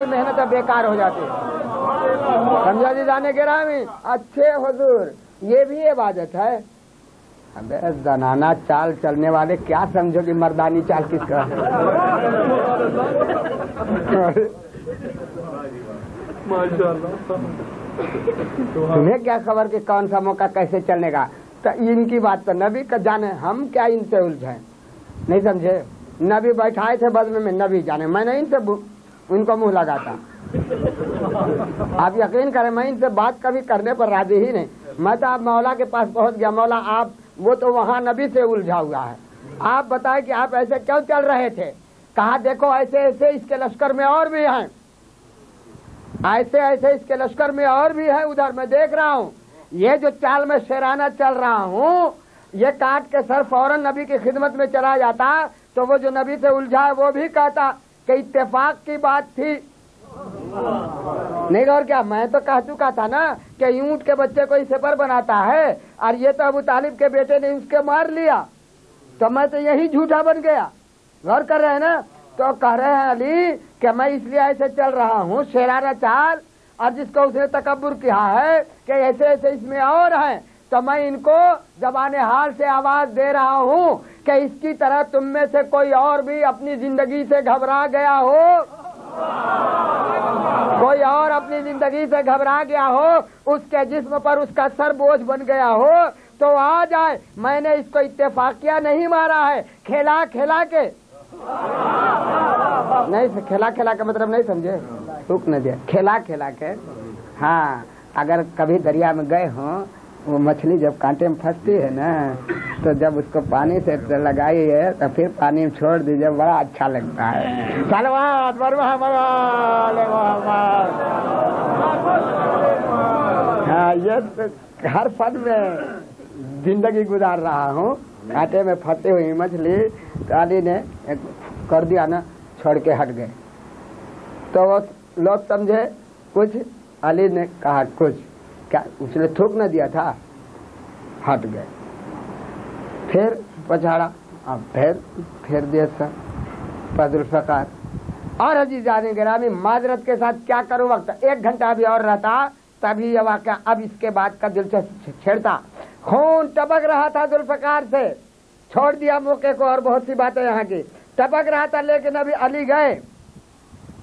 محنت بیکار ہو جاتی ہے. سمجھا جی جانے گرامی اچھے حضور یہ بھی عبادت ہے. ابے زنانہ چال چلنے والے کیا سمجھو کہ مردانی چال کس کا تمہیں کیا خبر کہ کون سا موقع کیسے چلنے کا. تو ان کی بات تو نبی کا جانے, ہم کیا ان سے الجھائیں. نہیں سمجھے, نبی بیٹھائے تھے بدل میں نبی جانے, میں نے ان سے ان کو منہ لگاتا. آپ یقین کریں میں ان سے بات کبھی کرنے پر راضی ہی نہیں. میں تو آپ مولا کے پاس پہنچ گیا, مولا آپ وہ تو وہاں نبی سے الجھا ہوا ہے, آپ بتائیں کہ آپ ایسے کیوں چل رہے تھے. کہا دیکھو ایسے ایسے اس کے لشکر میں اور بھی ہیں, ایسے ایسے اس کے لشکر میں اور بھی ہے, ادھر میں دیکھ رہا ہوں. یہ جو چال میں شیرانہ چل رہا ہوں یہ کاٹ کے سر فوراً نبی کی خدمت میں چلا جاتا, تو وہ جو نبی سے الجھا ہے وہ بھی کہتا کہ اتفاق کی بات تھی. نہیں اور کیا, میں تو کہہ چکا تھا نا کہ اونٹ کے بچے کو سپر بناتا ہے, اور یہ تو ابو طالب کے بیٹے نے اس کے مار لیا, تو میں تو یہی جھوٹا بن گیا. غور کر رہے ہیں نا. تو کہہ رہے ہیں علی کہ میں اس لیے ایسے چل رہا ہوں شیرانہ چال, اور جس کو اس نے تکبر کیا ہے کہ ایسے ایسے اس میں اور ہیں, تو میں ان کو زبان حال سے آواز دے رہا ہوں کہ اس کی طرح تم میں سے کوئی اور بھی اپنی زندگی سے گھبرا گیا ہو, کوئی اور اپنی زندگی سے گھبرا گیا ہو, اس کے جسم پر اس کا سر بوجھ بن گیا ہو, تو آ جائے. میں نے اس کو اتفاقیہ نہیں مارا ہے, کھیلا کھیلا کے. نہیں کھیلا کھیلا کا مطلب نہیں سمجھے, رک نہ دیا, کھیلا کھیلا کے. ہاں اگر کبھی دریا میں گئے ہوں, وہ مچھلی جب کانٹے میں پھنستی ہے نا, تو جب اس کو پانی سے لگائی ہے تو پھر پانی میں چھوڑ دیجیے, بڑا اچھا لگتا ہے. صلوات بر محمد آل محمد. ہاں یہ ہر فن میں زندگی گزار رہا ہوں, کانٹے میں پھنسی ہوئی مچھلی, تو علی نے کر دیا نا, چھوڑ کے ہٹ گئے. تو وہ لوگ سمجھے کچھ, علی نے کہا کچھ, کیا اس نے تھوک نہ دیا تھا, ہٹ گئے. پھر پچھاڑا, اب پھر دیا سر فضل فقار. اور عزیزان گرامی معذرت کے ساتھ کیا کروں, وقت 1 گھنٹہ بھی اور رہتا تبھی یہ واقعہ اب اس کے بعد کا دلچسپ چھیڑتا. خون ٹپک رہا تھا ذوالفقار سے, چھوڑ دیا موقع کو, اور بہت سی باتیں یہاں کی ٹپک رہا تھا, لیکن ابھی علی گئے.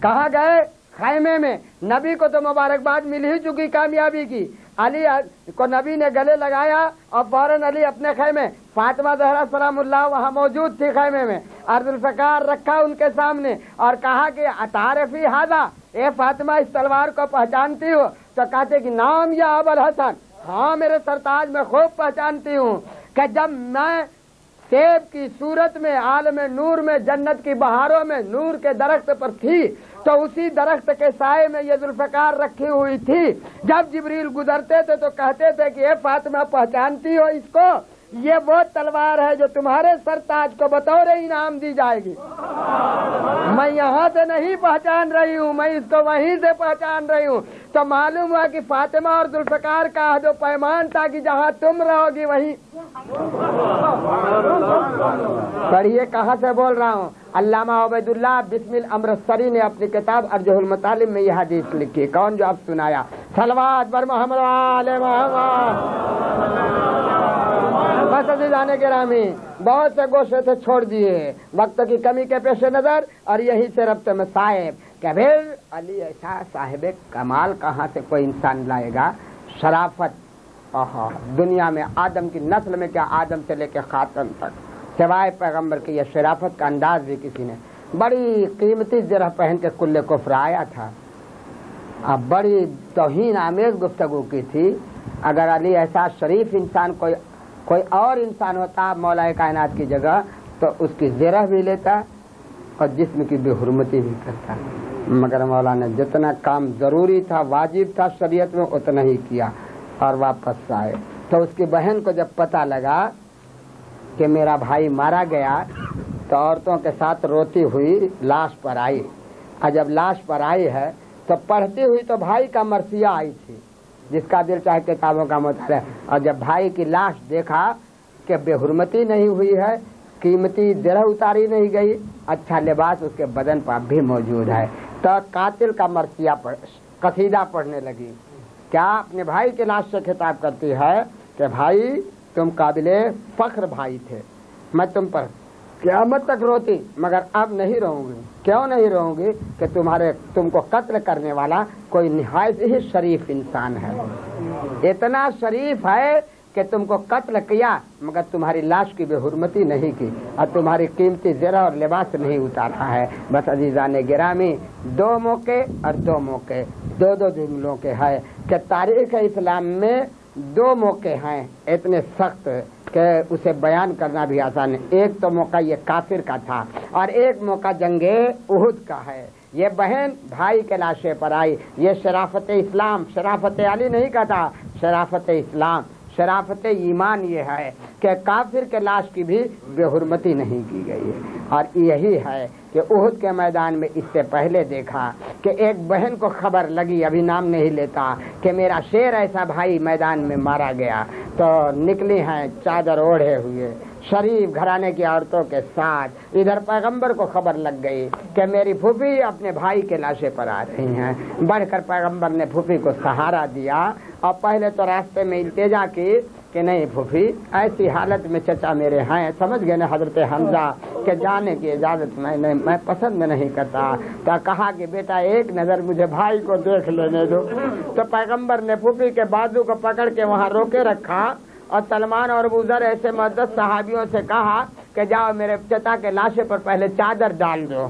کہاں گئے؟ خیمے میں. نبی کو تو مبارکباد مل ہی چکی کامیابی کی, علی کو نبی نے گلے لگایا, اور فوراً علی اپنے خیمے, فاطمہ زہرا سلام اللہ وہاں موجود تھی خیمے میں, اور ذوالفقار رکھا ان کے سامنے, اور کہا کہ اتعرفی ھذا, اے فاطمہ اس تلوار کو پہچانتی ہو؟ تو کہتے کہ نام یا ابو الحسن, ہاں میرے سرتاج میں خوب پہچانتی ہوں, کہ جب میں سیب کی صورت میں عالم نور میں جنت کی بہاروں میں نور کے درخت پر تھی, تو اسی درخت کے سائے میں یہ ذوالفقار رکھی ہوئی تھی. جب جبریل گزرتے تھے تو کہتے تھے کہ اے فاطمہ پہچانتی ہو اس کو, یہ وہ تلوار ہے جو تمہارے سرتاج کو بطور انعام دی جائے گی. میں یہاں سے نہیں پہچان رہی ہوں, میں اس کو وہیں سے پہچان رہی ہوں. تو معلوم ہوا کہ فاطمہ اور ذوالفقار کا جو پیمان تھا کہ جہاں تم رہو گی وہیں. پڑھیے کہاں سے بول رہا ہوں. علامہ عبید اللہ بسم الامرسری نے اپنی کتاب ارجح المطالب میں یہ حدیث لکھی. کون جو اب سنایا؟ صلوات بر محمد آل محمد. بس عزیزان گرامی بہت سے گوشے سے چھوڑ دیے وقت کی کمی کے پیش نظر, اور یہی سے ربط میں صاحب کہ پھر علی ایسا صاحب کمال کہاں سے کوئی انسان لائے گا. شرافت دنیا میں آدم کی نسل میں کیا, آدم سے لے کے خاتم تک سوائے پیغمبر کی یہ شرافت کا انداز بھی کسی نے. بڑی قیمتی زرہ پہن کے کل کفر آیا تھا, اب بڑی توہین آمیز گفتگو کی تھی. اگر علی ایسا شریف انسان کوئی اور انسان ہوتا مولا کائنات کی جگہ, تو اس کی زرہ بھی لیتا اور جسم کی بے حرمتی بھی کرتا. مگر مولا نے جتنا کام ضروری تھا واجب تھا شریعت میں اتنا ہی کیا, اور واپس آئے. تو اس کی بہن کو جب پتہ لگا کہ میرا بھائی مارا گیا, تو عورتوں کے ساتھ روتی ہوئی لاش پر آئی. اور جب لاش پر آئی ہے تو پڑھتی ہوئی تو بھائی کا مرثیہ آئی تھی, جس کا دل چاہے کتابوں کا مطالعہ. اور جب بھائی کی لاش دیکھا کہ بے حرمتی نہیں ہوئی ہے, قیمتی زرہ اتاری نہیں گئی, اچھا لباس اس کے بدن پر بھی موجود ہے, तो कातिल का मर्सिया कसीदा पढ़ने लगी। क्या अपने भाई के लाश से खिताब करती है कि भाई तुम काबिले फख्र भाई थे, मैं तुम पर क़यामत तक रोती मगर अब नहीं रोऊंगी। क्यों नहीं रोऊंगी? कि तुमको कत्ल करने वाला कोई निहायत ही शरीफ इंसान है, इतना शरीफ है कि तुमको कत्ल किया मगर तुम्हारी लाश की बेहुरमती नहीं की और तुम्हारी कीमती ज़रा और लिबास नहीं उतारा है। बस अजीज़ान गिरामी, दो मौके और दो मौके, दो जुमलों के हैं कि तारीख़ इस्लाम में दो मौके हैं इतने सख्त कि उसे बयान करना भी आसान है। एक तो मौका ये काफिर का था और एक मौका जंगे उहुद का है। ये बहन भाई के लाशे पर आई, ये शराफत इस्लाम, शराफत अली नहीं कहता, शराफत इस्लाम, शराफत ईमान ये है कि काफिर के लाश की भी बेहुरमती नहीं की गई है। और यही है कि उहुद के मैदान में इससे पहले देखा कि एक बहन को खबर लगी, अभी नाम नहीं लेता, कि मेरा शेर ऐसा भाई मैदान में मारा गया, तो निकली हैं चादर ओढ़े हुए शरीफ घराने की औरतों के साथ। इधर पैगंबर को खबर लग गई कि मेरी फूफी अपने भाई के लाशे पर आ रही हैं। बढ़कर पैगंबर ने फूफी को सहारा दिया और पहले तो रास्ते में इल्तिजा की कि नहीं फूफी, ऐसी हालत में चचा मेरे हैं, समझ गए ना हजरत हमजा के जाने की इजाजत मैं पसंद नहीं करता। तो कहा कि बेटा एक नजर मुझे भाई को देख लेने दो। तो पैगंबर ने फूफी के बाजू को पकड़ के वहाँ रोके रखा और सलमान और अबूजर ऐसे मुअद्दस सहाबियों से कहा कि जाओ मेरे चचा के लाशे पर पहले चादर डाल दो।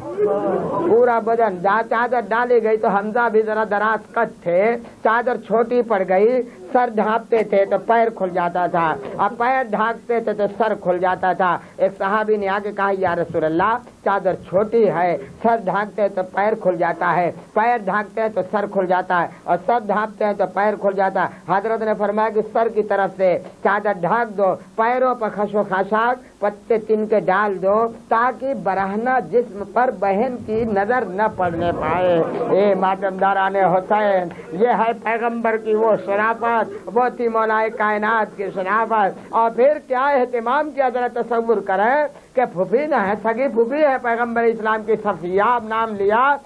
पूरा बदन चादर डाली गई तो हमजा भी जरा दराज कद थे, चादर छोटी पड़ गई, सर ढांपते थे तो पैर खुल जाता था और पैर ढांकते थे तो सर खुल जाता था। एक सहाबी ने आके कहा या रसूलल्लाह चादर छोटी है, सर ढांकते हैं तो पैर खुल जाता है, पैर ढांकते हैं तो सर खुल जाता है और सर ढांकते हैं तो पैर खुल जाता है। हजरत ने फरमाया कि सर की तरफ से चादर ढांक दो, पैरों पर खशो खाशाक पत्ते तिनके डाल दो ताकि बरहना जिस्म पर बहन की नजर न पड़ने पाए। ए मातमदाराने हुसैन, ये है पैगंबर की वो शराफत, वो थी मौलाए कायनात की शराफत। और फिर क्या एहतिमाम किया, जरा तसव्वुर करें कि फूफी न है, सगी फूफी है पैगंबर इस्लाम की सफिया नाम लिया।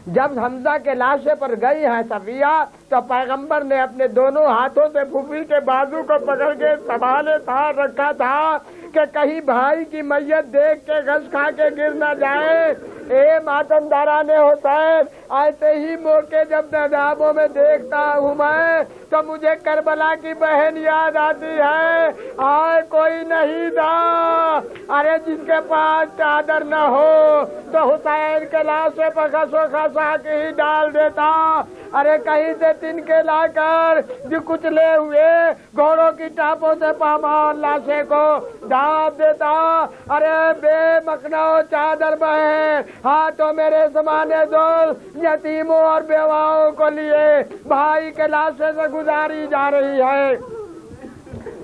जब हमजा के लाशे पर गई है सफिया तो पैगंबर ने अपने दोनों हाथों से फूफी के बाजू को पकड़ के संभाले था रखा था कि कहीं भाई की मैयत देख के घस खा के गिर न जाए। ए मातमदाराने हुसैन, ऐसे ही मौके जब नदाबों में देखता हूँ मैं तो मुझे करबला की बहन याद आती है। आए कोई नहीं था, अरे जिसके पास चादर न हो तो हुसैन के लाशे पर खसो खसा के ही डाल देता। अरे कहीं से तिनके लाकर जो कुचले हुए घोड़ों की टापों से पामाल लाशे को ढांप देता। अरे बेमकनो चादर बहन हाथों मेरे समाने दो यतीमों और बेवाओं को लिए भाई के लाशे से गुजारी जा रही है।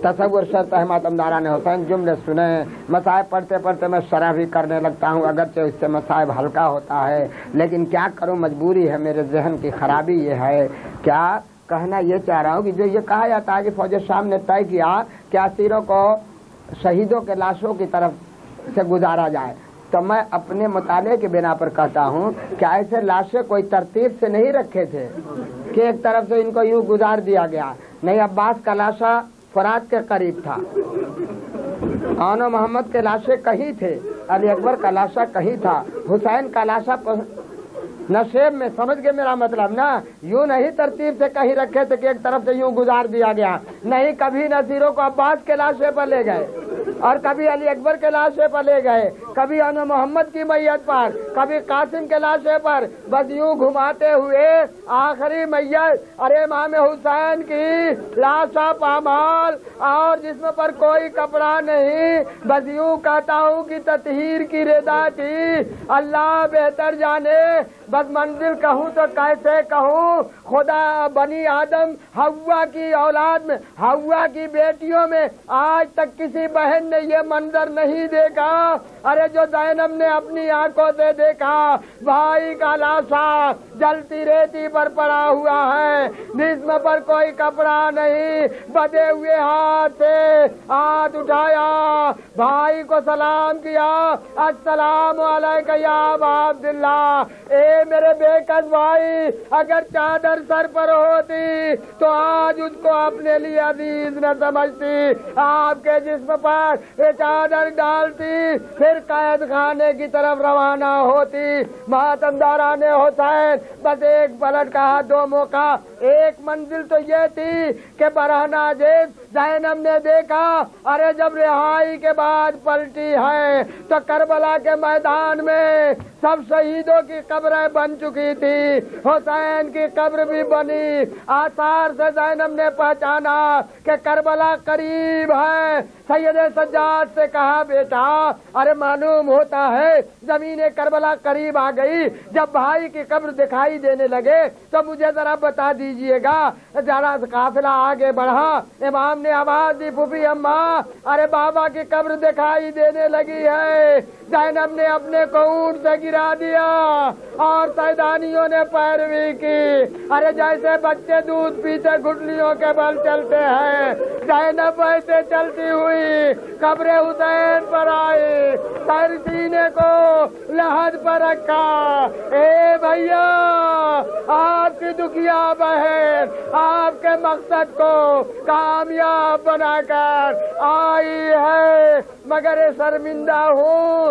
तसव्वुर शर्त है मातमदाराने हुसैन, जुमले सुने। मसाइब पढ़ते पढ़ते मैं शरह भी करने लगता हूँ, अगरचे इससे मसाइब हल्का होता है, लेकिन क्या करूँ, मजबूरी है, मेरे जहन की खराबी ये है। क्या कहना ये चाह रहा हूँ कि जो ये कहा जाता है कि फौज शाम ने तय किया कि असीरों को शहीदों के लाशों की तरफ से गुजारा जाए, तो मैं अपने मुताले के बिना पर कहता हूँ कि ऐसे लाशें कोई तरतीब से नहीं रखे थे कि एक तरफ से इनको यूं गुजार दिया गया। नहीं, अब्बास का लाशा फरात के करीब था, आनो मोहम्मद के लाशे कहीं थे, अली अकबर का लाशा कहीं था, हुसैन का लाशा नशेब में, समझ के मेरा मतलब ना, यूं नहीं तरतीब से कहीं रखे थे कि एक तरफ से यूं गुजार दिया गया। नहीं, कभी नसीरों को अब्बास के लाशे पर ले गए और कभी अली अकबर के लाशे पर ले गए, कभी अनु मोहम्मद की मैयत पर, कभी कासिम के लाशे पर, बस यूं घुमाते हुए आखिरी मैयत अरे इमाम हुसैन की लाशा पामाल और जिस्म पर कोई कपड़ा नहीं। बस यूं कहता हूँ कि ततहीर की रिदा थी, अल्लाह बेहतर जाने। बस मंजिल कहूँ तो कैसे कहूँ, खुदा बनी आदम हव्वा की औलाद में, हव्वा की बेटियों में आज तक किसी बहन ने ये मंजर नहीं देखा अरे जो ज़ैनब ने अपनी आंखों से देखा भाई का लाशा जलती रेती पर पड़ा हुआ है, जिस्म पर कोई कपड़ा नहीं, बधे हुए हाथ से हाथ उठाया, भाई को सलाम किया, अस्सलाम वालेकुम या अबा अब्दुल्लाह। ए मेरे बेकस भाई, अगर चादर सर पर होती तो आज उसको अपने लिए अजीज न समझती, आपके जिस्म पर ये चादर डालती, फिर कैद खाने की तरफ रवाना होती। मातमदारा ने हुसैन बस एक पलट कहा, दो मौका। एक मंजिल तो ये थी कि बरहना जेब ज़ैनब ने देखा, अरे जब रिहाई के बाद पलटी है तो करबला के मैदान में सब शहीदों की कब्रें बन चुकी थी, हुसैन की कब्र भी बनी। आसार से ज़ैनब ने पहचाना कि करबला करीब है। सैयद सज्जाद से कहा, बेटा अरे मालूम होता है जमीन करबला करीब आ गई, जब भाई की कब्र दिखाई देने लगे तो मुझे जरा बता दीजिएगा। जरा काफिला आगे बढ़ा, इमाम ने आवाज दी, फूफी अम्मा अरे बाबा की कब्र दिखाई देने लगी है। ज़ैनब ने अपने को ऊंट से गिरा दिया और सैदानियों ने पैरवी की। अरे जैसे बच्चे दूध पीते घुटलियों के बल चलते हैं, ज़ैनब वैसे चलती हुई कब्र हुसैन पर आई, सर सीने को लहद पर रखा। ए भैया, आपकी दुखिया बहन आपके मकसद को कामयाब बनाकर आई है, मगर शर्मिंदा हूँ